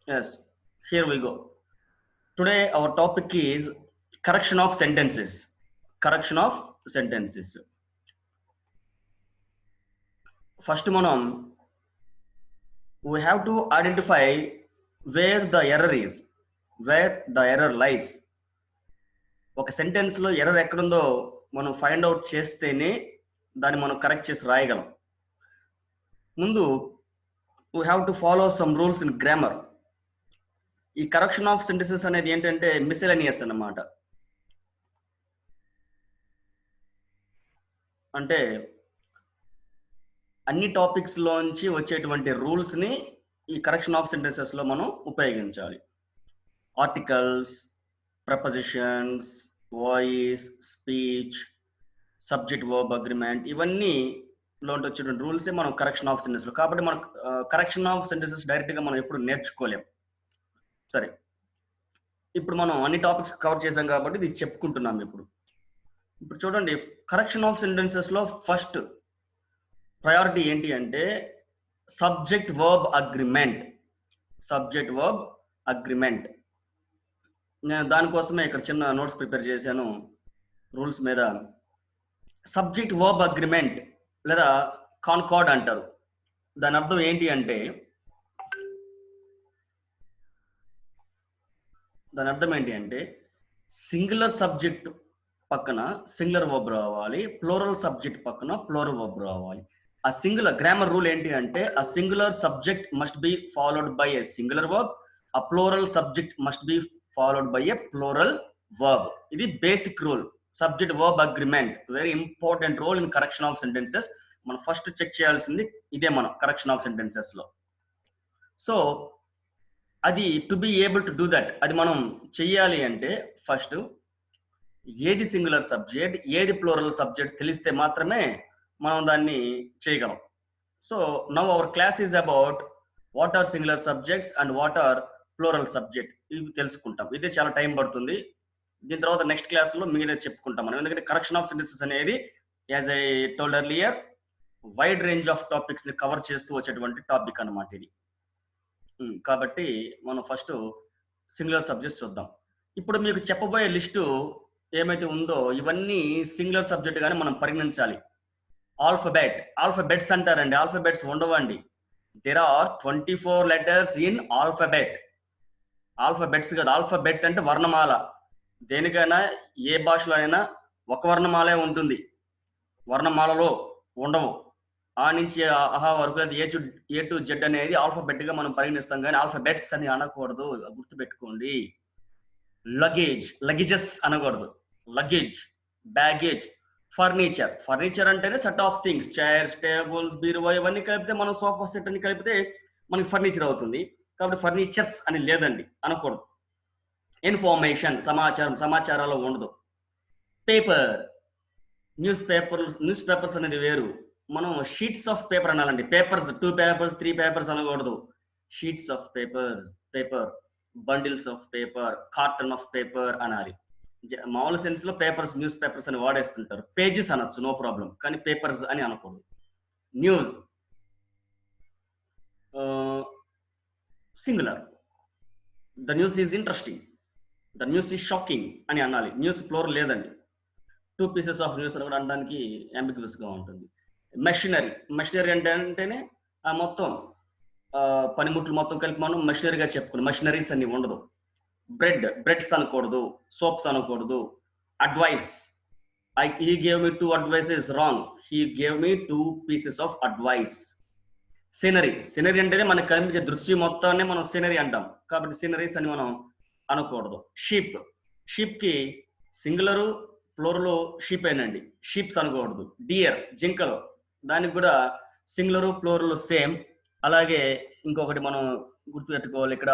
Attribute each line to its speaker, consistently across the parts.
Speaker 1: Yes, here we go. Today our topic is correction of sentences. Correction of sentences. First we have to identify where the error is, where the error lies. ఒక sentence లో error ఎక్కడుందో మనం find out చేస్తేనే దాన్ని మనం correct చేసి రాయగలం. ముందు we have to follow some rules in grammar. ఈ కరెక్షన్ ఆఫ్ సెంటెన్సెస్ అనేది ఏంటంటే మిస్సెలేనియస్ అన్నమాట. అంటే అన్ని టాపిక్స్ లోంచి వచ్చేటువంటి రూల్స్ ని ఈ కరెక్షన్ ఆఫ్ సెంటెన్సెస్ లో మనం ఉపయోగించాలి. Articles, prepositions, voice, speech, subject verb agreement, ఇవన్నీ లోంటి వచ్చేటువంటి రూల్సే మనం కరెక్షన్ ఆఫ్ సెంటెన్సెస్ లో. కాబట్టి మనం కరెక్షన్ ఆఫ్ సెంటెన్సెస్ డైరెక్ట్ గా మనం ఎప్పుడు నేర్చుకోలేం. సరే, ఇప్పుడు మనం అన్ని టాపిక్స్ కవర్ చేసాం కాబట్టి ఇది చెప్పుకుంటున్నాం. ఇప్పుడు చూడండి, కరెక్షన్ ఆఫ్ సెంటెన్సెస్ లో ఫస్ట్ ప్రయారిటీ ఏంటి అంటే subject verb agreement. Subject verb agreement. నేను దానికోసమే ఇక్కడ చిన్న నోట్స్ ప్రిపేర్ చేశాను రూల్స్ మీద. సబ్జెక్ట్ వర్బ్ అగ్రిమెంట్ లేదా కాన్కార్డ్ అంటారు. దాని అర్థం ఏంటి అంటే, సింగులర్ సబ్జెక్ట్ పక్కన సింగులర్ వర్బ్ రావాలి, ప్లూరల్ సబ్జెక్ట్ పక్కన ప్లూరల్ వర్బ్ రావాలి. ఆ సింగులర్ గ్రామర్ రూల్ ఏంటి అంటే, ఆ singular subject must be followed by A singular verb, ఆ plural subject must be followed by a plural verb. ఇది basic rule. Subject verb agreement very important role in correction of sentences. మనం first check చేయాల్సింది ఇదే మనం correction of sentences లో. So అది to be able to do that, అది మనం చెయ్యాలి అంటే ఫస్ట్ ఏది సింగులర్ సబ్జెక్ట్, ఏది ప్లూరల్ సబ్జెక్ట్ తెలిస్తే మాత్రమే మనం దాన్ని చేయగలం. So now our class is about what are singular subjects and what are plural subject. ఇవి తెలుసుకుంటాం. ఇదే చాలా టైం పడుతుంది. దీని తర్వాత నెక్స్ట్ క్లాస్ లో మిగిలిన చెప్పుకుంటాం మనం. ఎందుకంటే కరెక్షన్ ఆఫ్ సెంటెన్సెస్ అనేది as I told earlier wide range of topics ని కవర్ చేస్తూ వచ్చేటువంటి టాపిక్ అన్నమాట ఇది. కాబట్టి మనం ఫస్ట్ సింగులర్ సబ్జెక్ట్స్ చూద్దాం. ఇప్పుడు మీకు చెప్పబోయే లిస్టు ఏమైతే ఉందో ఇవన్నీ సింగులర్ సబ్జెక్ట్ గానే మనం పరిగణించాలి. ఆల్ఫబెట్స్ అంటారండి. ఆల్ఫబెట్స్ ఉండవండి. There are 24 letters in alphabet. Alphabets కాదు, ఆల్ఫబెట్ అంటే వర్ణమాల. దేనికైనా ఏ భాషలో అయినా ఒక వర్ణమాలే ఉంటుంది, వర్ణమాలలో ఉండవు. ఆ నుంచి అహా వరకు ఏ టు జెడ్ అనేది ఆల్ఫబెట్ గా మనం పరిగణిస్తాం, కానీ ఆల్ఫబెట్స్ అని అనకూడదు, గుర్తుపెట్టుకోండి. లగేజెస్ అనకూడదు. లగేజ్, బ్యాగేజ్, ఫర్నిచర్ అంటేనే set of things. Chairs, tables, బీరువా ఇవన్నీ కలిపితే మనం సోఫా సెట్ అని కలిపితే మనకి ఫర్నిచర్ అవుతుంది. కాబట్టి ఫర్నిచర్స్ అని లేదండి, అనకూడదు. ఇన్ఫర్మేషన్, సమాచారాలు ఉండదు. పేపర్, న్యూస్ పేపర్స్ అనేది వేరు. మనం షీట్స్ ఆఫ్ పేపర్ అనాలండి. పేపర్స్ 2 పేపర్స్ 3 పేపర్స్ అనకూడదు. Sheets of paper, bundles of paper, carton of paper అనాలి. మామూలు సెన్స్ లో పేపర్స్, న్యూస్ పేపర్స్ అని వాడేస్తుంటారు. పేజెస్ అనొచ్చు, నో ప్రాబ్లం, కానీ పేపర్స్ అని అనకూడదు. News singular. The news is interesting, the news is shocking అని అనాలి. న్యూస్ ప్లూరల్ లేదండి. 2 పీసెస్ ఆఫ్ న్యూస్ అని కూడా అనడానికి అంబిగ్యూస్ గా ఉంటుంది. మెషినరీ అంటేనే ఆ మొత్తం పనిముట్లు మొత్తం కలిపి మనం మెషినరీగా చెప్పుకున్నాం. మెషినరీస్ అన్ని ఉండదు. బ్రెడ్స్ అనకూడదు, సోప్స్ అనకూడదు. Advice, he gave me 2 advices, wrong. He gave me 2 pieces of advice. Scenery అంటేనే మనకు కనిపించే దృశ్యం మొత్తాన్ని మనం సీనరీ అంటాం. కాబట్టి సీనరీస్ అని మనం అనకూడదు. షీప్ కి సింగులరు ప్లూరల్ షీప్ ఏనండి, షీప్స్ అనకూడదు. డియర్, జింకలు, దానికి కూడా సింగులరు ప్లూరల్ సేమ్. అలాగే ఇంకొకటి మనం గుర్తుపెట్టుకోవాలి ఇక్కడ,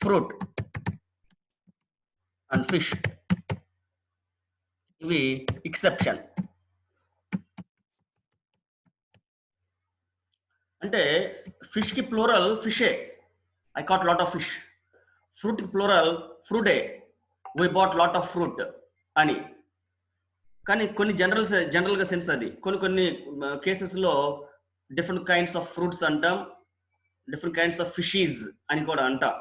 Speaker 1: ఫ్రూట్ అండ్ ఫిష్, ఇవి ఎక్సెప్షన్. అంటే ఫిష్ కి ప్లూరల్ ఫిషే, I caught lot of fish. Fruit కి ప్లూరల్ ఫ్రూటే, we bought lot of fruit అని. కానీ కొన్ని జనరల్ గా సెన్స్ అది. కొన్ని కేసెస్ లో డిఫరెంట్ కైండ్స్ ఆఫ్ ఫ్రూట్స్ అంటాం, డిఫరెంట్ కైండ్స్ ఆఫ్ ఫిషీస్ అని కూడా అంటాం.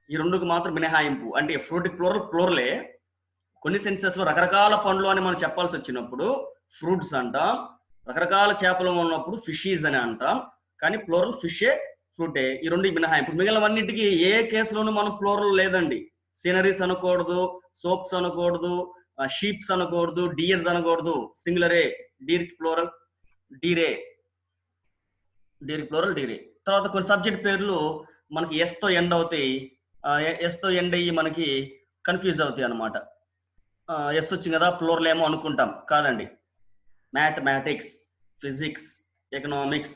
Speaker 1: ఈ రెండుకి మాత్రం మినహాయింపు. అంటే ఫ్రూట్ ప్లూరలే. కొన్ని సెన్సెస్ లో రకరకాల పండ్లు అని మనం చెప్పాల్సి వచ్చినప్పుడు ఫ్రూట్స్ అంటాం, రకరకాల చేపలు ఉన్నప్పుడు ఫిషీస్ అని అంటాం, కానీ ప్లూరల్ ఫిషే ఫ్రూటే. ఈ రెండు మినహాయింపు. మిగిలినవన్నిటికీ ఏ కేసులోనూ మనం ప్లూరల్ లేదండి. సీనరీస్ అనకూడదు, సోప్స్ అనకూడదు, షీప్స్ అనకూడదు, డియర్స్ అనకూడదు, సింగులరే. డీర్ ప్లూరల్ డీరే, డీర్ ప్లూరల్ డీరే. తర్వాత కొన్ని సబ్జెక్ట్ పేర్లు మనకి ఎస్ తో ఎండ్ అవుతాయి. ఎస్ తో ఎండ్ అయ్యి మనకి కన్ఫ్యూజ్ అవుతాయి అనమాట. ఎస్ వచ్చింది కదా ప్లూరల్ ఏమో అనుకుంటాం, కాదండి. Mathematics, physics, economics,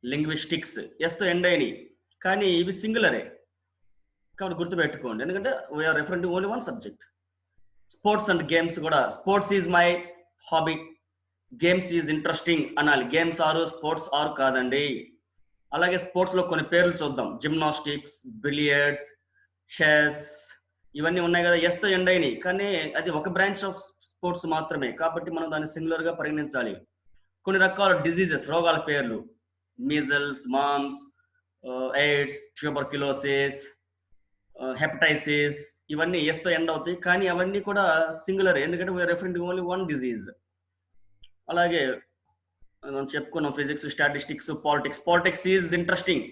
Speaker 1: linguistics S తో ఎండ్ అయినాయి, కానీ ఇవి సింగులరే. కాబట్టి గుర్తుపెట్టుకోండి, ఎందుకంటే we are referring to only one subject. Sports and games కూడా, sports is my hobby, games is interesting అనాలి. గేమ్స్ ఆరు, స్పోర్ట్స్ ఆరు కాదండి. అలాగే స్పోర్ట్స్ లో కొన్ని పేర్లు చూద్దాం. జిమ్నాస్టిక్స్, బిలియర్డ్స్, చెస్, ఇవన్నీ ఉన్నాయి కదా, ఎస్ తో ఎండ్ అయినాయి, కానీ అది ఒక బ్రాంచ్ ఆఫ్ స్పోర్ట్స్ మాత్రమే, కాబట్టి మనం దాన్ని సింగులర్ గా పరిగణించాలి. కొన్ని రకాల డిజీజెస్, రోగాల పేర్లు, మీజల్స్, మామ్స్, ఎయిడ్స్, ట్యూబర్క్యులోసిస్, హెపటైసిస్, ఇవన్నీ ఎస్ తో ఎండ్ అవుతాయి, కానీ అవన్నీ కూడా సింగులర్, ఎందుకంటే we are referring to only one disease. అలాగే మనం చెప్పుకున్నాం physics, statistics, politics. Politics is interesting,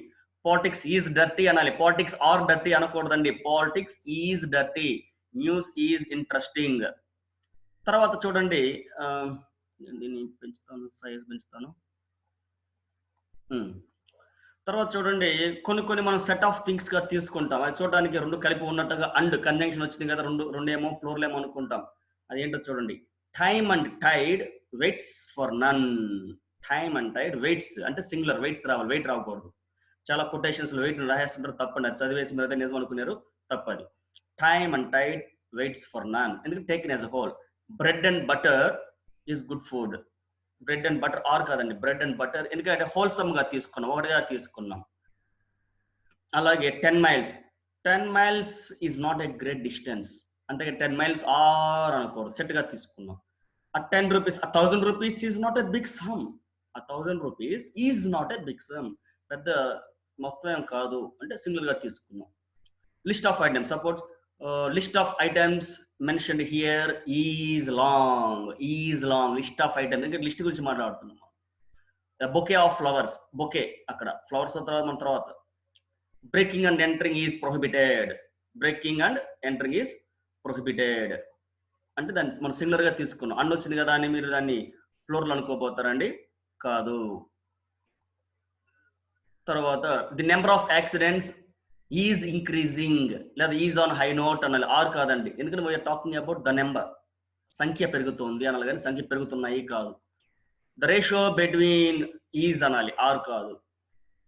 Speaker 1: politics is dirty అనాలి. పాలిటిక్స్ ఆర్ డర్టీ అనకూడదండి. Politics is dirty, news is interesting. తర్వాత చూడండి, దీన్ని పెంచుతాను, సైజ్ పెంచుతాను. తర్వాత చూడండి, కొన్ని మనం సెట్ ఆఫ్ థింగ్స్ గా తీసుకుంటాం. అది చూడడానికి రెండు కలిపి ఉన్నట్టుగా అండ్ కంజంక్షన్ వచ్చింది కదా, రెండేమో ప్లూరల్ ఏమో అనుకుంటాం. అదేంటో చూడండి. Time and tide waits for none. Time and tide waits అంటే సింగులర్, వెయిట్స్ రావాలి, వెయిట్ రాకూడదు. చాలా కొటేషన్స్ లో వెయిట్ రాసేస్తుంటారు, తప్పండి. అది చదివేసి మీద నిజం అనుకున్నారు, తప్పది. Time and tide waits for none, ఎందుకంటే taken as a whole. Bread and butter is good food. Bread and butter are కాదండి, బ్రెడ్ అండ్ బటర్, ఎందుకంటే హోల్సమ్ గా తీసుకున్నాం, ఒకటిగా తీసుకున్నాం. అలాగే 10 miles, 10 miles is not a great distance, అంటే 10 miles are అనుకోరు, సెట్ గా తీసుకున్నాం. ఆ 10 rupees, 1000 rupees is not a big sum. ఆ 1000 rupees is not a big sum, పెద్ద మొత్తం ఏం కాదు, అంటే సింగిల్ గా తీసుకున్నాం. List of items, suppose list of items mentioned here is long. Is long list of items, ఎందుకంటే లిస్ట్ గురించి మాట్లాడుతున్నాం. బొకే ఆఫ్ ఫ్లవర్స్, బొకే అక్కడ ఫ్లవర్స్ తర్వాత మన తర్వాత. Breaking and entering is prohibited. Breaking and entering is prohibited అంటే దాన్ని మనం సింగులర్ గా తీసుకున్నాం. అన్న వచ్చింది కదా అని మీరు దాన్ని ప్లూరల్ అనుకోపోతారండి, కాదు. తర్వాత the number of accidents is increasing, లేదా ఈజ్ ఆన్ హై నోట్ అనాలి, ఆర్ కాదండి. ఎందుకంటే we're talking about the number, సంఖ్య పెరుగుతుంది అనాలి, కానీ సంఖ్య పెరుగుతున్నాయి కాదు. ద రేషియో బిట్వీన్ ఈజ్ అనాలి, ఆర్ కాదు.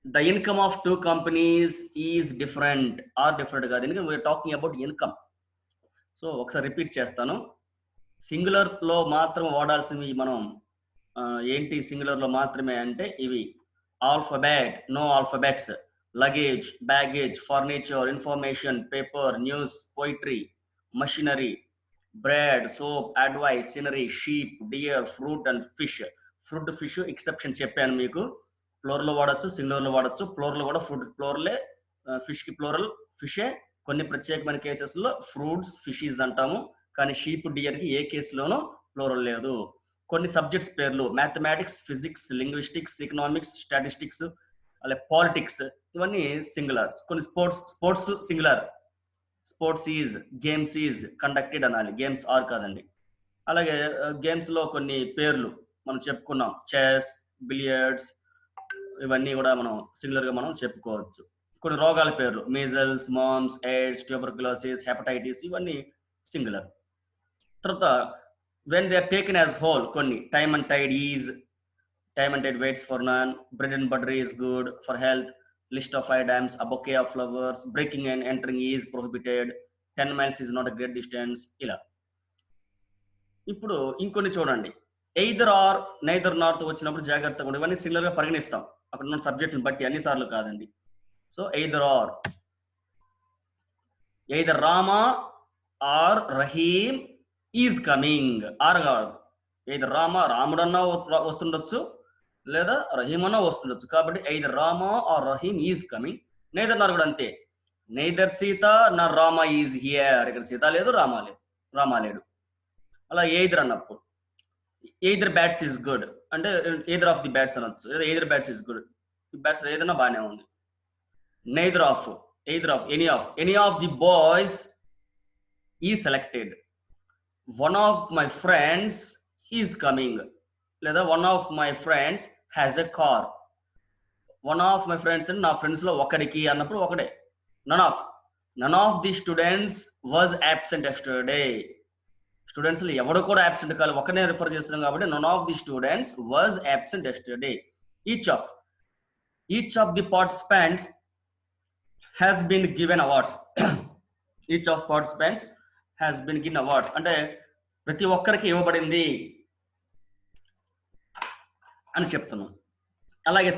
Speaker 1: The income of 2 companies is different, are different కాదు, ఎందుకంటే we're talking about income. So ఒకసారి రిపీట్ చేస్తాను. సింగులర్ లో మాత్రం వాడాల్సినవి మనం ఏంటి సింగులర్ లో మాత్రమే అంటే ఇవి: alphabet, no alphabets, luggage, baggage, furniture, information, paper, news, poetry, machinery, bread, soap, advice, scenery, sheep, deer, fruit and fish. Fruit, fish exception చెప్పాను మీకు. ప్లూరల్ లో వాడచ్చు, సింగులర్ లో వాడచ్చు. ప్లూరల్ కూడా ఫ్రూట్ ప్లూరలే, ఫిష్ కి ప్లూరల్ ఫిషే. కొన్ని ప్రత్యేకమైన కేసెస్ లో ఫ్రూట్స్ ఫిషీస్ అంటాము, కానీ షీప్, డియర్ కి ఏ కేసులోనూ ప్లూరల్ లేదు. కొన్ని సబ్జెక్ట్స్ పేర్లు mathematics, physics, linguistics, economics, statistics, అలాగే పాలిటిక్స్, ఇవన్నీ సింగులర్. కొన్ని sports singular, sports is, games is conducted అనాలి, గేమ్స్ ఆర్ కాదండి. అలాగే గేమ్స్ లో కొన్ని పేర్లు మనం చెప్పుకున్నాం, చెస్, బిలియర్డ్స్, ఇవన్నీ కూడా మనం సింగులర్ గా మనం చెప్పుకోవచ్చు. కొన్ని రోగాల పేర్లు measles, mumps, AIDS, tuberculosis, hepatitis, ఇవన్నీ సింగులర్. తర్వాత when they are taken as whole, కొన్ని time and tide is, time and tide waits for none, bread and butter is good for health, list of items, a bouquet of flowers, breaking and entering is prohibited, 10 miles is not a great distance, ఇలా. ఇప్పుడు ఇంకొన్ని చూడండి. Either are, neither north వచ్చినప్పుడు జాగ్రత్తగా ఉండి, ఇవన్నీ singular గా పరిగణిస్తాం అక్కడ ఉన్న సబ్జెక్టుని బట్టి, అన్ని సార్లు కాదండి. So either or, either Rama or Rahim is coming, are కాదు. ఎయిదర్ రామ, రాముడన్నా వస్తుండొచ్చు, లేదా రహీమ్ అన్నా వస్తుండొచ్చు, కాబట్టి either Rama or Rahim is coming. Neither nor కూడా అంతే, నెయిదర్ సీత నా రామ ఈజ్ హియర్. ఇక్కడ సీత లేదు, రామ లేడు. అలా ఎయిదర్ అన్నప్పుడు ఎయిదర్ బ్యాట్స్ ఈజ్ గుడ్ అంటే ఎయిదర్ ఆఫ్ ది బ్యాట్స్ అనొచ్చు, లేదా either bats is good, bats ఏదైనా బాగానే ఉంది. Neither of any of the boys is selected. One of my friends is coming, లేదా one of my friends has a car. One of my friends అంటే నా friends లో ఒకడికి అన్నప్పుడు ఒకడే. None of the students was absent yesterday. Students ఎవడు కూడా absent కాదు, ఒకనే రిఫర్ చేస్తున్నాం కాబట్టి none of the students was absent yesterday. Each of the participants has been given awards. Each of participants has been given awards అంటే ప్రతి ఒక్కరికి ఇవ్వబడింది అని చెప్తున్నాం. అలాగే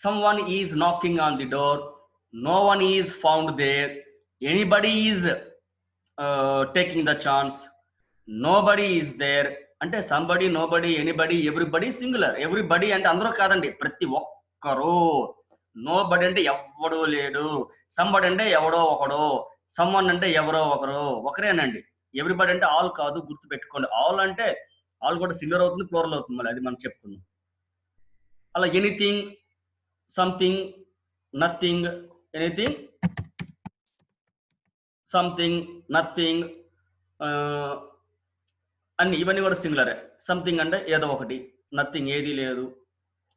Speaker 1: someone is knocking on the door, no one is found there, anybody is taking the chance, nobody is there అంటే somebody, nobody, anybody, everybody singular. Everybody అంటే అందరూ కాదండి, ప్రతి ఒక్కరు. నోబడి అంటే ఎవడో లేడు, సంబడి అంటే ఎవడో ఒకడు, సమ్వన్ అంటే ఎవరో ఒకరేనండి. ఎవ్రీబడి అంటే ఆల్ కాదు, గుర్తు పెట్టుకోండి. ఆల్ అంటే ఆల్ కూడా సింగులర్ అవుతుంది, ప్లూరల్ అవుతుంది, మళ్ళీ అది మనం చెప్పుకుందాం. అలా anything, something, nothing, anything, something, nothing అన్ని ఇవన్నీ కూడా సింగులరే. సంథింగ్ అంటే ఏదో ఒకటి, నథింగ్ ఏది లేదు,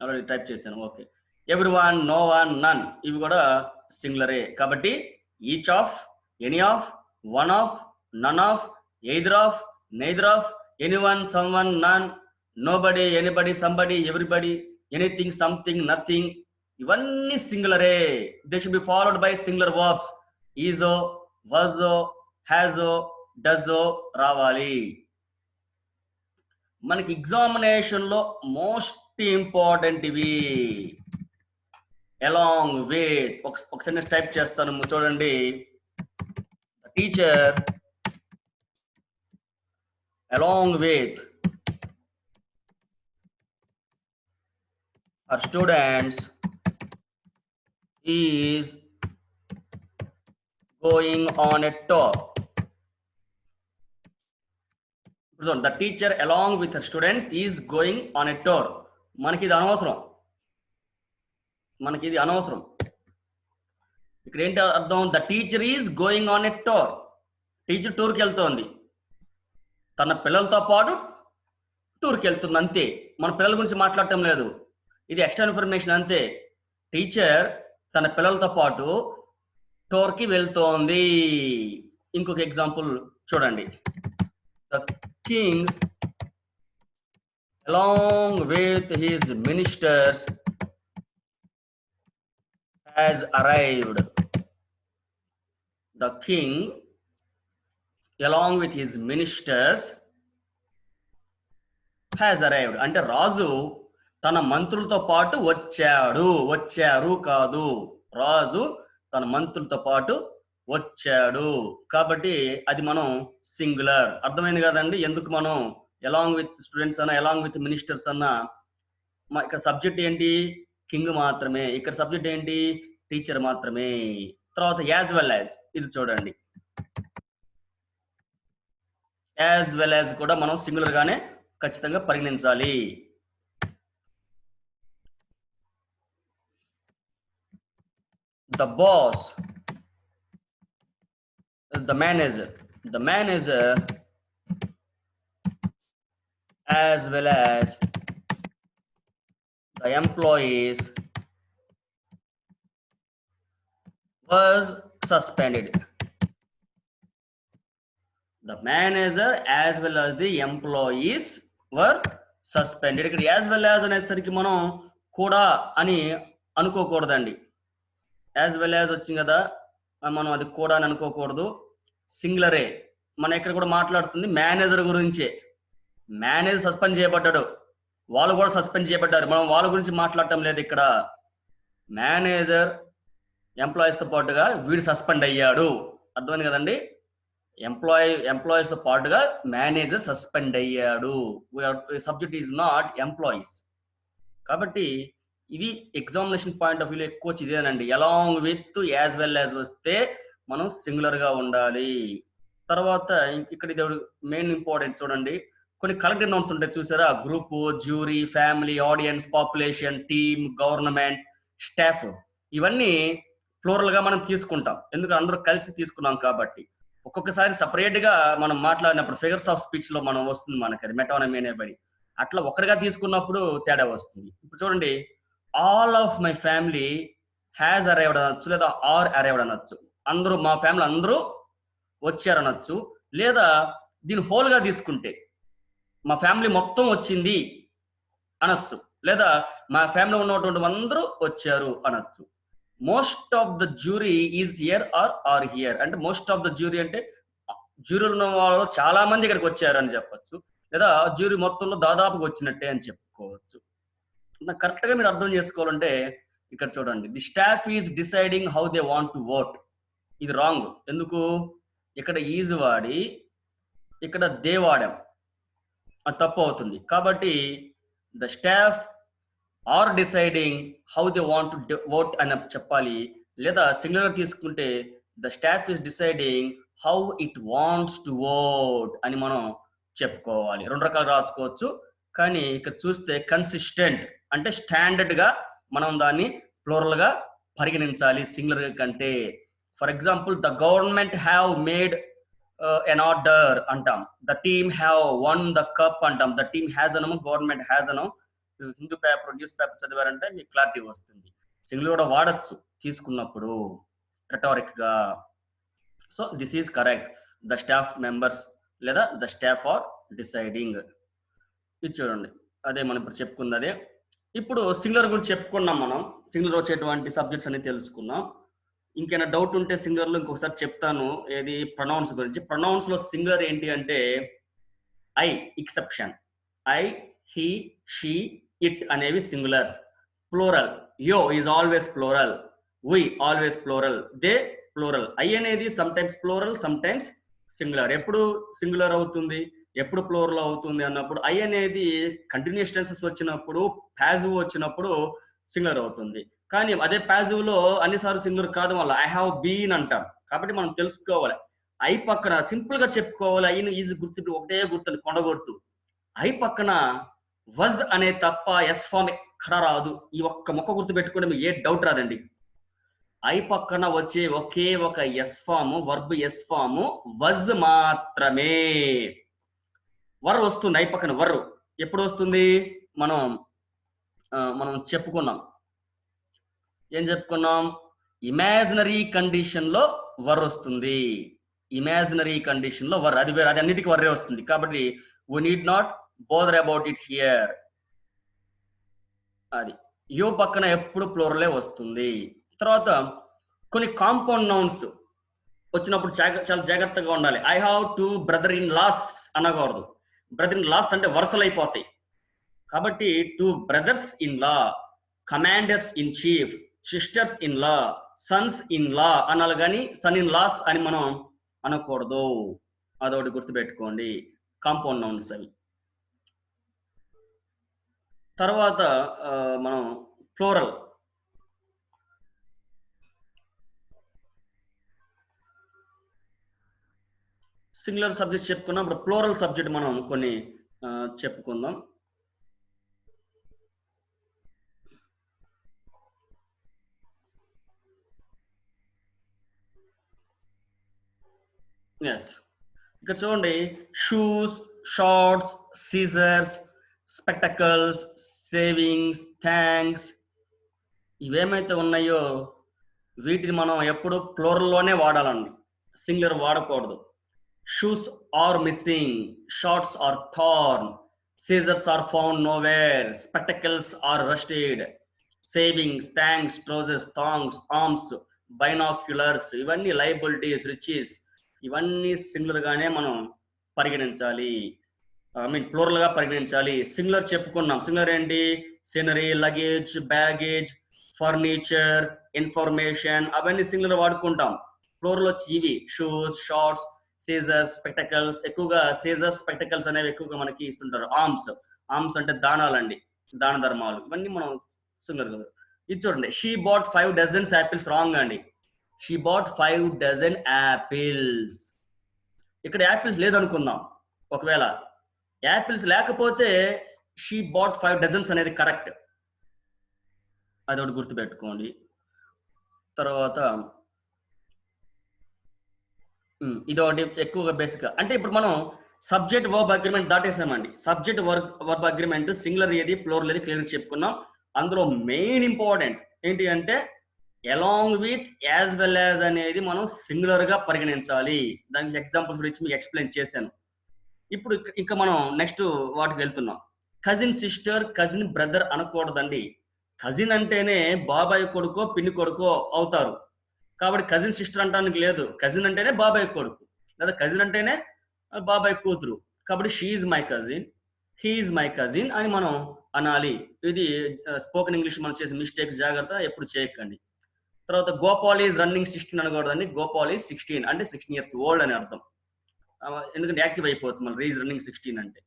Speaker 1: ఆల్రెడీ టైప్ చేశాను. Okay. Every one, no one, none ఇవి కూడా సింగులరే. కాబట్టి each of, any of, one of, none of, either of, neither of, anyone, someone, none, nobody, anybody, somebody, everybody, anything, something, nothing ఇవన్నీ సింగులరే. They should be followed by singular verbs. ఈజో, వజో, హ్యాజో, డజో రావాలి. మనకి ఎగ్జామినేషన్ లో మోస్ట్ ఇంపార్టెంట్ ఇవి. అలాంగ్ విత్ ఒకసారి నేను టైప్ చేస్తాను చూడండి. Teacher along with her students is going on a tour. So the teacher along with her students is going on a tour. మనకి ఇది అనవసరం. ఇక్కడ ఏంటి అర్థం? The teacher is going on a tour. Teacher టూర్కి వెళ్తోంది, తన పిల్లలతో పాటు టూర్కి వెళ్తుంది, అంతే. మన పిల్లల గురించి మాట్లాడటం లేదు, ఇది ఎక్స్ట్రా ఇన్ఫర్మేషన్ అంతే. టీచర్ తన పిల్లలతో పాటు టూర్కి వెళ్తోంది. ఇంకొక ఎగ్జాంపుల్ చూడండి. The king along with his ministers has arrived. The king along with his ministers has arrived అంటే రాజు తన మంత్రులతో పాటు వచ్చారు కాదు, రాజు తన మంత్రులతో పాటు వచ్చాడు. కాబట్టి అది మనం సింగులర్. అర్థమైంది కదండి ఎందుకు మనం అలాంగ్ విత్ స్టూడెంట్స్ అన్న, అలాంగ్ విత్ మినిస్టర్స్ అన్న. ఇక్కడ సబ్జెక్ట్ ఏంటి? కింగ్ మాత్రమే. ఇక్కడ సబ్జెక్ట్ ఏంటి? టీచర్ మాత్రమే. తర్వాత యాజ్ వెల్ యాజ్, ఇది చూడండి. యాజ్ వెల్ యాజ్ కూడా మనం సింగులర్ గానే ఖచ్చితంగా పరిగణించాలి. The boss, the manager as well as the employees was suspended. The manager as well as the employees were suspended. ఇక్కడ as well as అనేసరికి మనం కూడా అని అనుకోకూడదండి. యాజ్ వెల్ యాజ్ వచ్చింది కదా, మనం అది కూడా అని అనుకోకూడదు, సింగులరే. మనం ఇక్కడ కూడా మాట్లాడుతుంది మేనేజర్ గురించే. మేనేజర్ సస్పెండ్ చేయబడ్డాడు, వాళ్ళు కూడా సస్పెండ్ చేయబడ్డారు, మనం వాళ్ళ గురించి మాట్లాడటం లేదు ఇక్కడ. మేనేజర్ ఎంప్లాయీస్తో పాటుగా వీడు సస్పెండ్ అయ్యాడు. అర్థమైంది కదండి? ఎంప్లాయీస్తో పాటుగా మేనేజర్ సస్పెండ్ అయ్యాడు. Subject is not employees. కాబట్టి ఇది ఎగ్జామినేషన్ పాయింట్ ఆఫ్ వ్యూలో ఎక్కువ వచ్చి ఇదేనండి. Along with as well as వస్తే మనం సింగులర్ గా ఉండాలి. తర్వాత ఇక్కడ ఇది మెయిన్ ఇంపార్టెంట్ చూడండి. కొన్ని కలెక్టివ్ నౌన్స్ ఉంటాయి చూసారా, group, jury, family, audience, population, team, government, staff, ఇవన్నీ ప్లూరల్ గా మనం తీసుకుంటాం. ఎందుకంటే అందరూ కలిసి తీసుకున్నాం కాబట్టి. ఒక్కొక్కసారి సపరేట్ గా మనం మాట్లాడినప్పుడు ఫిగర్స్ ఆఫ్ స్పీచ్ లో మనం వస్తుంది మనకి అది మెటానమీ అనే బడి. అట్లా ఒక్కడిగా తీసుకున్నప్పుడు తేడా వస్తుంది. ఇప్పుడు చూడండి, all of my family has arrived అనొచ్చు, లేదా ఆర్ అరైవ్డ్ అనొచ్చు. అందరూ, మా ఫ్యామిలీ అందరూ వచ్చారనొచ్చు. లేదా దీని హోల్ గా తీసుకుంటే మా ఫ్యామిలీ మొత్తం వచ్చింది అనొచ్చు. లేదా మా ఫ్యామిలీ ఉన్నటువంటి అందరూ వచ్చారు అనొచ్చు. Most of the jury is here are here అంటే మోస్ట్ ఆఫ్ ద జ్యూరీ అంటే జ్యూరీ ఉన్న వాళ్ళు చాలా మంది ఇక్కడికి వచ్చారు అని చెప్పొచ్చు. లేదా జ్యూరీ మొత్తంలో దాదాపుగా వచ్చినట్టే అని చెప్పుకోవచ్చు. కరెక్ట్ గా మీరు అర్థం చేసుకోవాలంటే ఇక్కడ చూడండి, the staff is deciding how they want to vote. ఇది రాంగ్. ఎందుకు? ఇక్కడ ఈజ్ వాడి ఇక్కడ దే వాడాం, అది తప్పు అవుతుంది. కాబట్టి the staff are deciding how they want to vote అని చెప్పాలి. లేదా సింగులర్ తీసుకుంటే the staff is deciding how it wants to vote అని మనం చెప్పుకోవాలి. రెండు రకాలు రాసుకోవచ్చు, కానీ ఇక్కడ చూస్తే కన్సిస్టెంట్ అంటే స్టాండర్డ్ గా మనం దాన్ని ప్లూరల్ గా పరిగణించాలి సింగులర్ కంటే. For example, the government have made an order అంటాం. The team have won the cup అంటాం. ద టీమ్ హ్యాజ్ అనము, గవర్నమెంట్ హ్యాజ్ అనము. హిందూ పేపర్, న్యూస్ పేపర్ చదివారంటే మీకు క్లారిటీ వస్తుంది. సింగులర్ కూడా వాడచ్చు తీసుకున్నప్పుడు రెటారిక్ గా. So this is correct. The staff members లేదా ద స్టాఫ్ ఆర్ డిసైడింగ్. ఇది చూడండి, అదే మనం ఇప్పుడు చెప్పుకుంది అదే. ఇప్పుడు సింగులర్ గురించి చెప్పుకున్నాం మనం. సింగులర్ వచ్చేటువంటి సబ్జెక్ట్స్ అన్ని తెలుసుకున్నాం. ఇంకేమైనా డౌట్ ఉంటే సింగులర్ లో ఇంకొకసారి చెప్తాను. ఏది ప్రొనౌన్స్ గురించి. ప్రొనౌన్స్ లో సింగులర్ ఏంటి అంటే I exception. I, he, she, it అనేవి singulars. Plural, you is always plural, we always plural, they plural. I అనేది sometimes plural, sometimes singular. ఎప్పుడు సింగులర్ అవుతుంది, ఎప్పుడు ప్లూరల్ అవుతుంది అన్నప్పుడు ఐ అనేది కంటిన్యూస్ టెన్సెస్ వచ్చినప్పుడు, ప్యాసివ్ వచ్చినప్పుడు సింగులర్ అవుతుంది. కానీ అదే ప్యాసివ్ లో అన్నిసార్లు సింగులర్ కాదు, వల్ల ఐ హావ్ బీన్ అంటాం. కాబట్టి మనం తెలుసుకోవాలి, ఐ పక్కన సింపుల్ గా చెప్పుకోవాలి. ఐను ఈజీ గుర్తు, ఒకటే గుర్తు, కొండగొట్టు. ఐ పక్కన వజ్ అనే తప్ప ఎస్ ఫామ్ ఎక్కడ రాదు. ఈ ఒక్క మొక్క గుర్తు పెట్టుకుంటే మీకు ఏ డౌట్ రాదండి. ఐ పక్కన వచ్చే ఒకే ఒక s form, verb s form was మాత్రమే. వర్ వస్తుంది ఐ పక్కన. వర్ ఎప్పుడు వస్తుంది? మనం చెప్పుకున్నాం. ఏం చెప్పుకున్నాం? ఇమాజినరీ కండిషన్ లో వర్ వస్తుంది. ఇమాజినరీ కండిషన్ లో వర్, అది అన్నిటికీ వర్రే వస్తుంది. కాబట్టి we need not bother about it here. అది యో పక్కన ఎప్పుడు ప్లూరలే వస్తుంది. తర్వాత కొన్ని కాంపౌండ్ నౌన్స్ వచ్చినప్పుడు చాలా జాగ్రత్తగా ఉండాలి. I have to brother in laws అనకూడదు. బ్రదర్ ఇన్ లాస్ అంటే వరుసలు అయిపోతాయి. కాబట్టి two brothers in law, commanders in chief, sisters in law, sons in law అనాలి, కానీ సన్ ఇన్ లాస్ అని మనం అనకూడదు. అదొకటి గుర్తుపెట్టుకోండి, కాంపౌండ్ నౌన్స్ అవి. తర్వాత మనం ప్లూరల్, సింగులర్ సబ్జెక్ట్ చెప్పుకున్నాం. ఇప్పుడు ప్లూరల్ సబ్జెక్ట్ మనం కొన్ని చెప్పుకుందాం. ఎస్, ఇక్కడ చూడండి, shoes, shorts, scissors, spectacles, savings, thanks, ఇవేమైతే ఉన్నాయో వీటిని మనం ఎప్పుడు ప్లూరల్లోనే వాడాలండి, సింగులర్ వాడకూడదు. Shoes are missing, shorts are torn, scissors are found nowhere, spectacles are rusted, savings, thanks, trousers, thongs, arms, binoculars, ఇవన్నీ liabilities, riches, ఇవన్నీ సింగులర్ గానే మనం పరిగణించాలి. ప్లూరల్ గా పరిగణించాలి. సింగులర్ చెప్పుకున్నాం. సింగులర్ ఏంటి? Scenery, luggage, baggage, furniture, information, అవన్నీ సింగులర్ వాడుకుంటాం. ప్లూరల్ వచ్చి ఇవి షూస్, షార్ట్స్, సీజర్స్, స్పెక్టకల్స్. ఎక్కువగా సీజర్స్, స్పెక్టకల్స్ అనేవి ఎక్కువగా మనకి ఇస్తుంటారు. ఆర్మ్స్ అంటే దానాలండి, దాన ధర్మాలు. ఇవన్నీ మనం సింగులర్ కాదు. ఇది చూడండి, she bought 5 dozens apples. Wrong అండి. She bought 5 dozen apples. ఇక్కడ యాపిల్స్ లేదనుకుందాం. ఒకవేళ యాపిల్స్ లేకపోతే షీ బాట్ 5 డజన్స్ అనేది కరెక్ట్. అదొకటి గుర్తుపెట్టుకోండి. తర్వాత ఇదొకటి ఎక్కువగా బేసిక్. అంటే ఇప్పుడు మనం సబ్జెక్ట్ వర్బ్ అగ్రిమెంట్ దాటేసామండి. సబ్జెక్ట్ వర్బ్ అగ్రిమెంట్ సింగులర్ ఏది ప్లూరల్ ఏది క్లియర్ చెప్పుకున్నాం. అందులో మెయిన్ ఇంపార్టెంట్ ఏంటి అంటే along with as well as అనేది మనం సింగులర్ గా పరిగణించాలి. దానికి ఎగ్జాంపుల్స్ గురించి మీకు ఎక్స్ప్లెయిన్ చేశాను. ఇప్పుడు ఇంకా మనం నెక్స్ట్ వాటికి వెళ్తున్నాం. కజిన్ సిస్టర్, కజిన్ బ్రదర్ అనకూడదండి. కజిన్ అంటేనే బాబాయ్ కొడుకో పిన్ని కొడుకో అవుతారు. కాబట్టి కజిన్ సిస్టర్ అంటానికి లేదు. కజిన్ అంటేనే బాబాయ్ కొడుకు, లేదా కజిన్ అంటేనే బాబాయ్ కూతురు. కాబట్టి she is my cousin, he is my cousin అని మనం అనాలి. ఇది స్పోకెన్ ఇంగ్లీష్ మనం చేసే మిస్టేక్, జాగ్రత్త, ఎప్పుడు చేయకండి. తర్వాత గోపాల్ ఈజ్ రన్నింగ్ 16 అనకూడదండి. గోపాల్ ఈజ్ 16 అంటే 16 years ఓల్డ్ అని అర్థం. ఎందుకంటే యాక్టివ్ అయిపోతుంది మన ఈజ్ రన్నింగ్ 16 అంటే.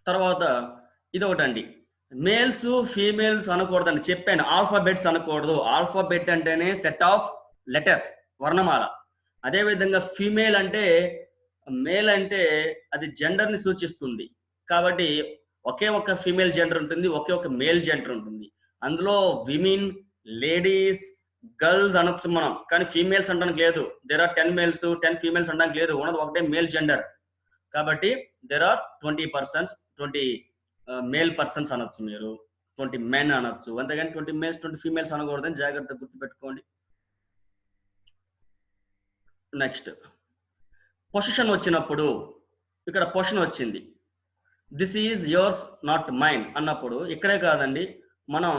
Speaker 1: తర్వాత ఇది ఒకటండి, మేల్స్ ఫీమేల్స్ అనకూడదండి. చెప్పాను, ఆల్ఫాబెట్స్ అనకూడదు. ఆల్ఫాబెట్ అంటేనే సెట్ ఆఫ్ లెటర్స్, వర్ణమాల. అదేవిధంగా ఫీమేల్ అంటే, మేల్ అంటే అది జెండర్ని సూచిస్తుంది. కాబట్టి ఒకే ఒక ఫీమేల్ జెండర్ ఉంటుంది, ఒకే ఒక మేల్ జెండర్ ఉంటుంది. అందులో విమెన్, లేడీస్, గర్ల్స్ అనొచ్చు మనం, కానీ ఫీమేల్స్ అనడానికి లేదు. దేర్ ఆర్ 10 మేల్స్ 10 ఫీమేల్స్ అనడానికి లేదు. ఉన్నది ఒకటే మేల్ జెండర్. కాబట్టి there are 20 persons, 20 male persons అనొచ్చు మీరు, 20 మెన్ అనొచ్చు. అంతేగాని 20 మేల్స్ 20 ఫీమేల్స్ అనకూడదని జాగ్రత్తగా గుర్తుపెట్టుకోండి. నెక్స్ట్ పొజిషన్ వచ్చినప్పుడు, ఇక్కడ పొజిషన్ వచ్చింది, this is yours not mine అన్నప్పుడు ఇక్కడే కాదండి, మనం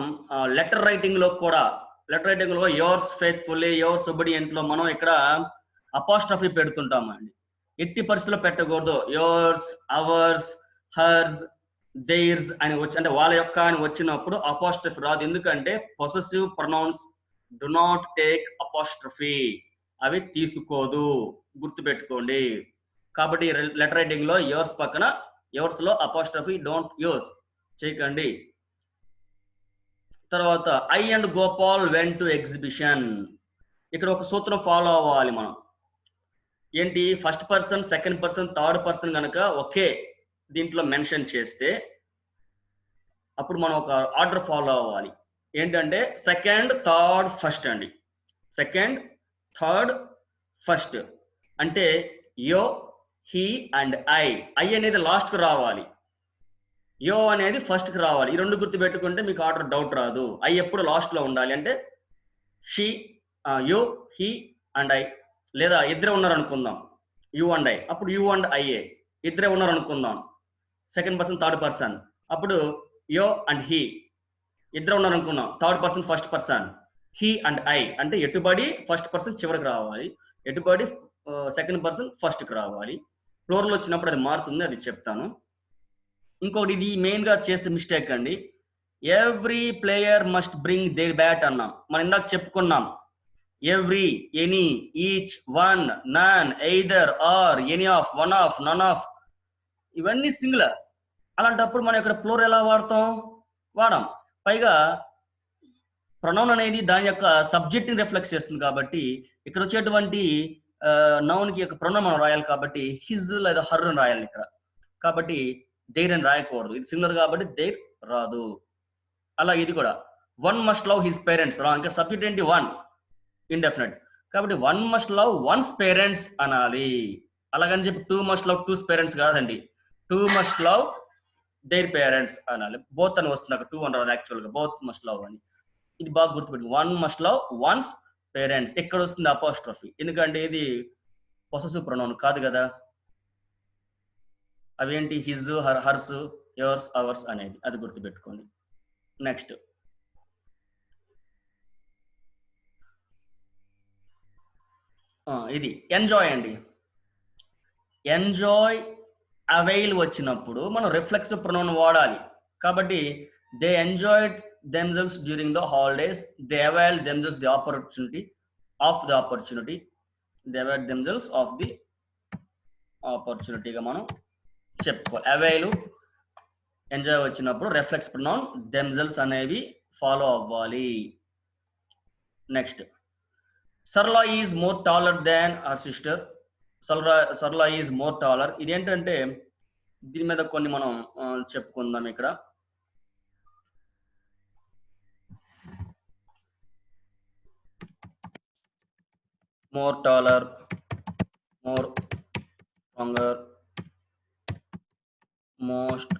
Speaker 1: లెటర్ రైటింగ్ లో కూడా, లెటర్ రైటింగ్ లో యోర్స్ ఫెయిత్ఫుల్లీ, యోర్స్ ఒబీడియంట్ లో మనం ఇక్కడ అపాస్ట్రఫీ పెడుతుంటామండి. ఎట్టి పరిస్థితుల్లో పెట్టకూడదు. యోర్స్, అవర్స్, హర్స్, దేర్స్ అని వచ్చి, అంటే వాళ్ళ యొక్క అని వచ్చినప్పుడు అపాస్ట్రఫీ రాదు. ఎందుకంటే possessive pronouns do not take apostrophe, అవి తీసుకోదు, గుర్తుపెట్టుకోండి. కాబట్టి లెటర్ రైటింగ్ లో యోర్స్ పక్కన, యోర్స్ లో అపాస్ట్రఫీ డోంట్ యూస్, చేయకండి. తర్వాత I and Gopal went to exhibition. ఇక్కడ ఒక సూత్రం ఫాలో అవ్వాలి మనం. ఏంటి, first person, second person, third person కనుక ఒకే దీంట్లో మెన్షన్ చేస్తే అప్పుడు మనం ఒక ఆర్డర్ ఫాలో అవ్వాలి. ఏంటంటే సెకండ్, థర్డ్, ఫస్ట్ అండి. సెకండ్, థర్డ్, ఫస్ట్ అంటే యో, హీ అండ్ ఐ. ఐ అనేది లాస్ట్కి రావాలి, యో అనేది ఫస్ట్కి రావాలి. ఈ రెండు గుర్తు పెట్టుకుంటే మీకు ఆర్డర్ డౌట్ రాదు. ఐ ఎప్పుడు లాస్ట్లో ఉండాలి. అంటే షీ, యో, హీ అండ్ ఐ. లేదా ఇద్దరే ఉన్నారు అనుకుందాం, యు అండ్ ఐ, అప్పుడు యు అండ్ ఐఏ. ఇద్దరే ఉన్నారు అనుకుందాం, సెకండ్ పర్సన్, థర్డ్ పర్సన్, అప్పుడు యో అండ్ హీ. ఇద్దరు ఉన్నారు అనుకున్నాం, third person, first person, he and I. అంటే ఎటుబడి ఫస్ట్ పర్సన్ చివరికి రావాలి, ఎటుబడి సెకండ్ పర్సన్ ఫస్ట్కి రావాలి. ఫ్లోర్లో వచ్చినప్పుడు అది మారుతుంది, అది చెప్తాను. ఇంకొకటి, ఇది మెయిన్ గా చేసే మిస్టేక్ అండి, every player must bring their bat అన్నాం. మనం ఇందాక చెప్పుకున్నాం, every, any, each, one, none, either, or, any of, one of, none of, ఇవన్నీ సింగులర్. అలాంటప్పుడు మనం ఇక్కడ ప్లూరల్ ఎలా వాడాం. పైగా ప్రొనౌన్ అనేది దాని యొక్క సబ్జెక్ట్ ని రిఫ్లెక్ట్ చేస్తుంది. కాబట్టి ఇక్కడ వచ్చేటువంటి నౌన్ కి యొక్క ప్రొనౌన్ మనం రాయాలి. కాబట్టి హిజ్ లేదా హర్ అని రాయాలి ఇక్కడ. కాబట్టి దేర్ అని రాయకూడదు, ఇది సింగులర్ కాబట్టి దేర్ రాదు. అలా ఇది కూడా, one must love his parents రా, ఇంకా సబ్జెక్ట్ ఏంటి, వన్, ఇండెఫినెట్. కాబట్టి one must love one's parents అనాలి. అలాగని చెప్పి two must love two's parents కాదండి, two must love their parents అనాలి. బోత్ అని వస్తుంది అక్కడ, టూ అని రాదు యాక్చువల్గా, బోత్ మస్ట్ లవ్ అని. ఇది బాగా గుర్తుపెట్టి, one must love one's parents. ఎక్కడ వస్తుంది అపాస్ట్రఫీ, ఎందుకంటే ఇది పొసెసివ్ ప్రొనౌన్ కాదు కదా. అవేంటి, his, her, hurts, yours, hours అనేది, అది గుర్తుపెట్టుకోండి. నెక్స్ట్ ఇది ఎంజాయ్ అండి. ఎంజాయ్, అవైల్ వచ్చినప్పుడు మనం రిఫ్లెక్సివ్ ప్రొనౌన్ వాడాలి. కాబట్టి they enjoyed themselves during the holidays, they availed themselves the opportunity of the opportunity, they availed themselves of the opportunity గా మనం చెప్పుకోవాలి. అవైల్, ఎంజాయ్ వచ్చినప్పుడు రెఫ్లెక్స్ ప్రొనౌన్ దెమ్సెల్వ్స్ అనేవి ఫాలో అవ్వాలి. Next, Sarla is more taller than our sister. Sarla is more taller. ఇదేంటంటే దీని మీద కొన్ని మనం చెప్పుకుందాం. ఇక్కడ more taller, more stronger, most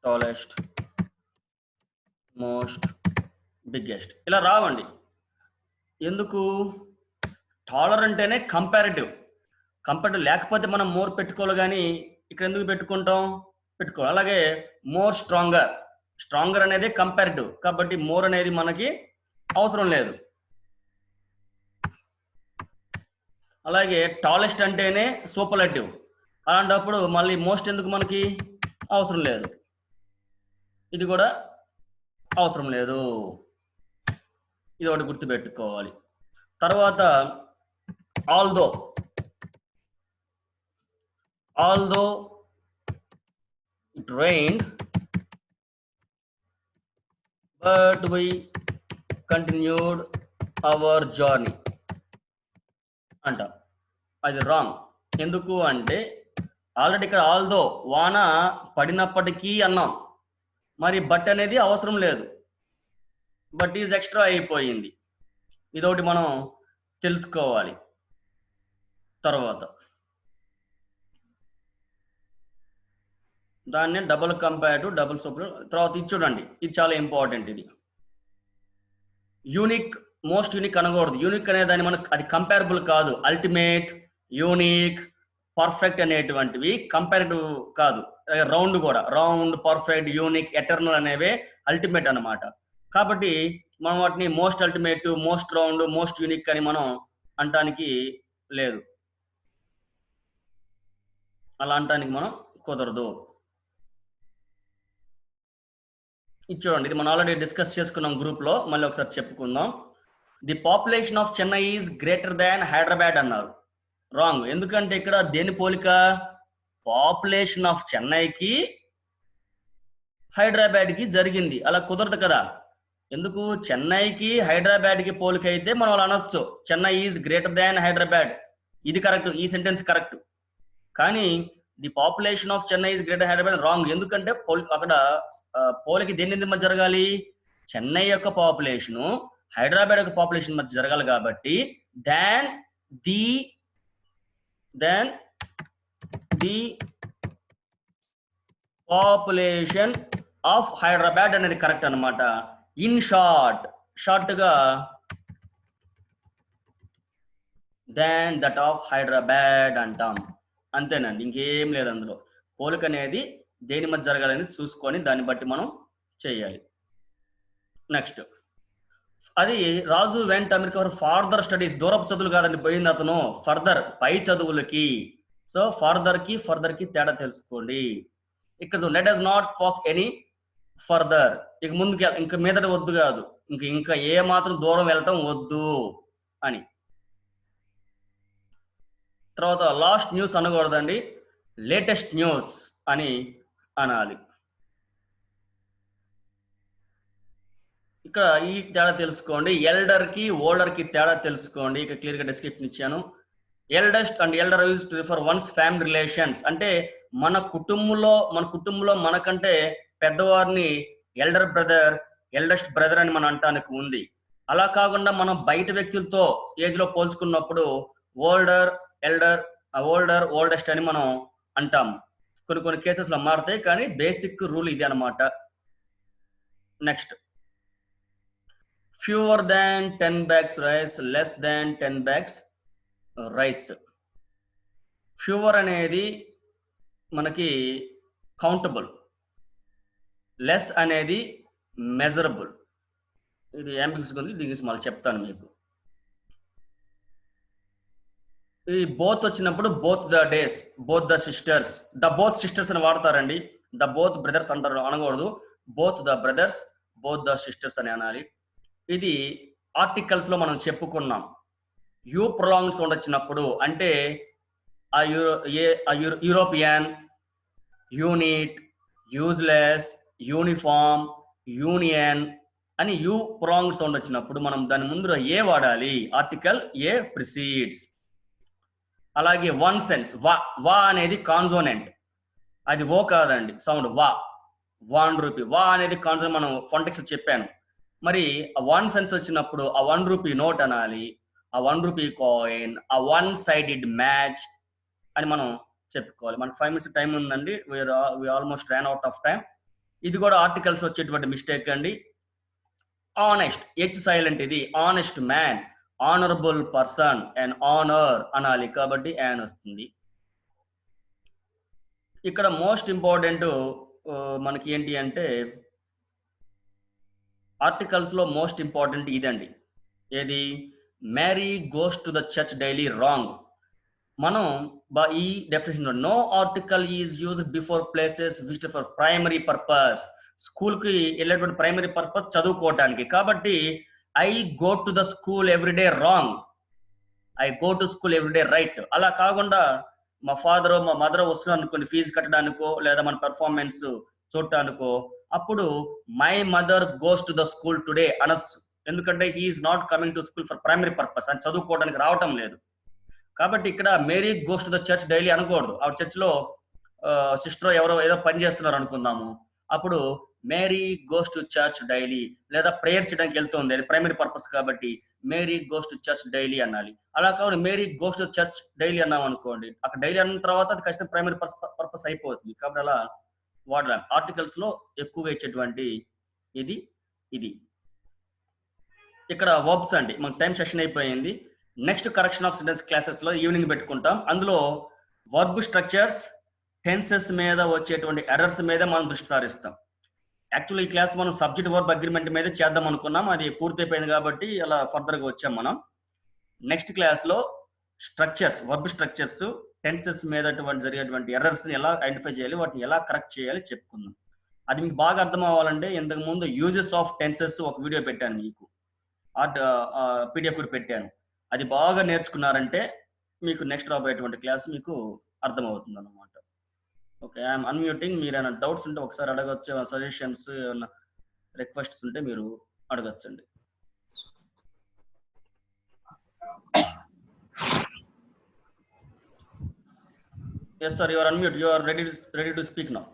Speaker 1: tallest, most biggest ఇలా రావండి. ఎందుకు? టాలర్ అంటేనే కంపారిటివ్ లేకపోతే మనం మోర్ పెట్టుకోవాలి, కానీ ఇక్కడ ఎందుకు పెట్టుకోవాలి. అలాగే మోర్ స్ట్రాంగర్ అనేది కంపారిటివ్, కాబట్టి మోర్ అనేది మనకి అవసరం లేదు. అలాగే టాలెస్ట్ అంటేనే సూపర్లేటివ్, అలాంటప్పుడు మళ్ళీ మోస్ట్ ఎందుకు మనకి అవసరం లేదు, ఇది కూడా అవసరం లేదు. ఇది ఒకటి గుర్తుపెట్టుకోవాలి. తర్వాత although it rained but we continued our journey అంట. అది రాంగ్. ఎందుకు అంటే ఆల్రెడీ ఇక్కడ ఆల్దో వాన పడినప్పటికీ అన్నాం, మరి బట్ అనేది అవసరం లేదు, బట్ ఈజ్ ఎక్స్ట్రా అయిపోయింది. ఇదొకటి మనం తెలుసుకోవాలి. తర్వాత దాన్ని డబుల్ కంపేర్ డబుల్ సూపర్. తర్వాత ఇది చూడండి, ఇది చాలా ఇంపార్టెంట్. ఇది యూనిక్, మోస్ట్ యూనిక్ అనకూడదు. యూనిక్ అనే దాన్ని మనకు అది కంపేరబుల్ కాదు. అల్టిమేట్, యూనిక్, పర్ఫెక్ట్ అనేటువంటివి కంపారిటివ్ కాదు. రౌండ్ కూడా, రౌండ్, పర్ఫెక్ట్, యూనిక్, ఎటర్నల్ అనేవే అల్టిమేట్ అన్నమాట. కాబట్టి మనం వాటిని most ultimate, most round, most unique అని మనం అంటానికి లేదు, అలా అంటానికి మనం కుదరదు. ఇది చూడండి, ఇది మనం ఆల్రెడీ డిస్కస్ చేసుకున్నాం గ్రూప్లో, మళ్ళీ ఒకసారి చెప్పుకుందాం. The population of Chennai is greater than Hyderabad అన్నారు. రాంగ్. ఎందుకంటే ఇక్కడ దేని పోలిక? పాపులేషన్ ఆఫ్ చెన్నైకి హైదరాబాద్కి జరిగింది. అలా కుదరదు కదా. ఎందుకు? చెన్నైకి హైదరాబాద్కి పోలిక అయితే మనం అలా అనొచ్చు, Chennai is greater than Hyderabad. ఇది కరెక్ట్, ఈ సెంటెన్స్ కరెక్ట్. కానీ the population of Chennai is greater Hyderabad wrong. ఎందుకంటే అక్కడ పోలిక దేని మధ్య జరగాలి? చెన్నై యొక్క పాపులేషను హైదరాబాద్ యొక్క పాపులేషన్ మధ్య జరగాలి. కాబట్టి than the population of Hyderabad అనేది కరెక్ట్ అన్నమాట. ఇన్ షార్ట్గా దాన్ దట్ ఆఫ్ హైదరాబాద్ అంటాం. అంతేనండి, ఇంకేం లేదు అందులో. పోలిక అనేది దేని మధ్య జరగాలని చూసుకొని దాన్ని బట్టి మనం చేయాలి. నెక్స్ట్, అది రాజు వెంట అమెరికా ఫర్ ఫార్దర్ స్టడీస్. దూరపు చదువులు కాదండి పోయింది అతను, ఫర్దర్, పై చదువులకి. సో ఫర్దర్ కి తేడా తెలుసుకోండి. ఇక్కడ let us not walk any further. ఇక ముందుకు ఇంకా మీదట వద్దు కాదు, ఇంకా ఏ మాత్రం దూరం వెళ్ళటం వద్దు అని. తర్వాత లాస్ట్ న్యూస్ అనకూడదండి, లేటెస్ట్ న్యూస్ అని అనాలి. ఇక్కడ ఈ తేడా తెలుసుకోండి. ఎల్డర్ కి ఓల్డర్ కి తేడా తెలుసుకోండి. ఇక క్లియర్ గా డిస్క్రిప్షన్ ఇచ్చాను. Eldest and elder use to refer once family relations. అంటే మన కుటుంబంలో మనకంటే పెద్దవారిని ఎల్డర్ బ్రదర్, ఎల్డెస్ట్ బ్రదర్ అని మనం అంటానికి ఉంది. అలా కాకుండా మనం బయట వ్యక్తులతో ఏజ్ లో పోల్చుకున్నప్పుడు ఓల్డెస్ట్ అని మనం అంటాం. కొన్ని కేసెస్ లో మారుతాయి, కానీ బేసిక్ రూల్ ఇది అన్నమాట. Next, fewer than 10 bags rice, less than 10 bags rice. fewer అనేది మనకి కౌంటబుల్, లెస్ అనేది మెజరబుల్. ఇది అంబిగ్యూస్ ఉంది, దీని గురించి మళ్ళీ చెప్తాను మీకు. ఈ బోత్ వచ్చినప్పుడు both the days, both the sisters, the both sisters అని వాడతారండి. ద బోత్ బ్రదర్స్ అంటారు, అనకూడదు. Both the brothers, both the sisters అని అనాలి. ఇది ఆర్టికల్స్ లో మనం చెప్పుకున్నాం. యూ ప్రొలాంగ్ సౌండ్ వచ్చినప్పుడు అంటే European, unit, useless, uniform, union అని యూ ప్రాంగ్ సౌండ్ వచ్చినప్పుడు మనం దాని ముందు ఏ వాడాలి? Article a precedes. అలాగే వన్ సెన్స్, వా వా అనేది కాన్సోనెంట్, అది ఓ కాదండి, సౌండ్ వా. 1 రూపీ, వా అనేది కాన్సోనెంట్, మనం ఫాంటెక్స్ చెప్పాను. మరి ఆ 1 సెన్స్ వచ్చినప్పుడు ఆ 1 రూపీ నోట్ అనాలి, ఆ 1 రూపీ కాయిన్, ఆ 1 సైడెడ్ మ్యాచ్ అని మనం చెప్పుకోవాలి. మనకు 5 minutes టైం ఉందండి, we almost ran out of time. ఇది కూడా ఆర్టికల్స్ వచ్చేటువంటి మిస్టేక్ అండి. ఆనెస్ట్, హెచ్ సైలెంట్, ఇది honest man, honourable person and honour అనాలి, కాబట్టి యాన్ వస్తుంది. ఇక్కడ మోస్ట్ ఇంపార్టెంట్ మనకి ఏంటి అంటే ఆర్టికల్స్ లో మోస్ట్ ఇంపార్టెంట్ ఇదండి. ఏది? Mary goes to the church daily wrong. మనం ఈ definition, no article is used before places visited for primary purpose. స్కూల్కి వెళ్ళేటువంటి ప్రైమరీ పర్పస్ చదువుకోవటానికి, కాబట్టి I go to the school everyday wrong, I go to school everyday right. అలా కాకుండా మా father మా మదర్ వస్తున్నారు అనుకోండి ఫీజు కట్టడానికో లేదా మన పెర్ఫార్మెన్స్ చూడటానికో, అప్పుడు my mother goes to the school today అనొచ్చు. ఎందుకంటే he's not coming to school for primary purpose, అని చదువుకోవడానికి రావటం లేదు. కాబట్టి ఇక్కడ Mary goes to the church daily అనకూడదు. ఆవిడ చర్చ్లో సిస్టర్ ఎవరో ఏదో పని చేస్తున్నారు అనుకుందాము, అప్పుడు Mary goes to church daily, లేదా ప్రేయర్ చేయడానికి వెళ్తుంది, అది ప్రైమరీ పర్పస్ కాబట్టి Mary goes to church daily అనాలి. అలా కాబట్టి Mary goes to church daily అన్నాం అనుకోండి, అక్కడ డైలీ అన్న తర్వాత అది ఖచ్చితంగా ప్రైమరీ పర్పస్ అయిపోతుంది. కాబట్టి అలా వాడాలి. ఆర్టికల్స్ లో ఎక్కువగా ఇచ్చేటువంటి ఇది ఇది. ఇక్కడ వర్బ్స్ అండి, మనకు టైం సెషన్ అయిపోయింది. Next correction of sentence classes లో ఈవినింగ్ పెట్టుకుంటాం. అందులో వర్బ్ స్ట్రక్చర్స్, టెన్సెస్ మీద వచ్చేటువంటి ఎర్రర్స్ మీద మనం దృష్టి సారిస్తాం. యాక్చువల్లీ ఈ క్లాస్ మనం సబ్జెక్ట్ వర్బ్ అగ్రిమెంట్ మీద చేద్దాం అనుకున్నాం, అది పూర్తయిపోయింది కాబట్టి అలా ఫర్దర్గా వచ్చాం మనం. నెక్స్ట్ క్లాస్లో స్ట్రక్చర్స్, వర్బ్ స్ట్రక్చర్స్, టెన్సెస్ మీద జరిగేటువంటి ఎర్రర్స్ని ఎలా ఐడెంటిఫై చేయాలి, వాటిని ఎలా కరెక్ట్ చేయాలి చెప్పుకుందాం. అది మీకు బాగా అర్థం అవ్వాలంటే ఇంతకు ముందు యూజెస్ ఆఫ్ టెన్సెస్ ఒక వీడియో పెట్టాను మీకు, పీడిఎఫ్ కూడా పెట్టాను. అది బాగా నేర్చుకున్నారంటే మీకు నెక్స్ట్ రాబోయేటువంటి క్లాస్ మీకు అర్థమవుతుంది అన్నమాట. Okay, I'm unmuting. మీరు ఏమైనా డౌట్స్ ఉంటే ఒకసారి అడగచ్చు, సజెషన్స్ ఏమైనా రిక్వెస్ట్స్ ఉంటే మీరు అడగచ్చండి. Yes sir, you are unmute, you are ready to speak now.